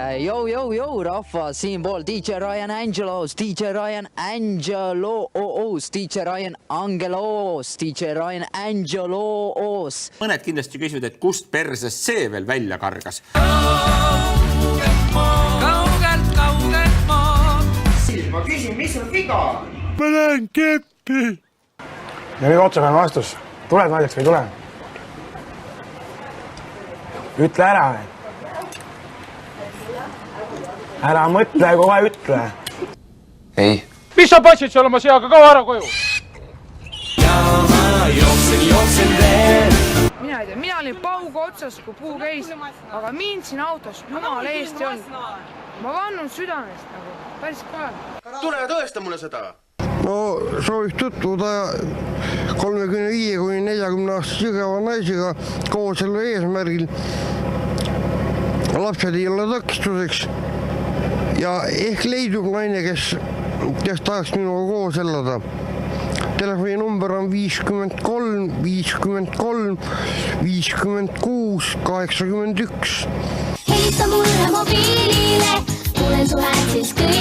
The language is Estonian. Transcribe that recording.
Jou, rahva, siinpool DJ Ryan Angelos, DJ Ryan Angelos, DJ Ryan Angelos, DJ Ryan Angelos. Mõned kindlasti küsivad, et kust perses see veel välja kargas. Kaugelt maad. Ma küsin, mis on viga? Ma lähen keppi. Ja nüüd otsapääne vastus. Tuled naiseks või ei tule? Ütle ära. Ära mõtle, kohe ütle. Ei. Mis sa passid seal oma seaga ka ära koju? Ja ma jooksen veel. Mina ei tea, mina olin pauga otsas, kui puu käis, aga mind siin autos jumal eest ei olnud. Ma vannun südamest nagu, päris kohal. Tule tõesta mulle seda. No sooviks tutvuda 35–40 aastast jõgeva naisega koos selle eesmärgil. Lapsed ei ole takistuseks ja ehk leidub naine, kes tahaks minuga koos elada. Telefoni number on 53 53 56 81. Helista mulle mobiilile, tulen su häält siis kõik.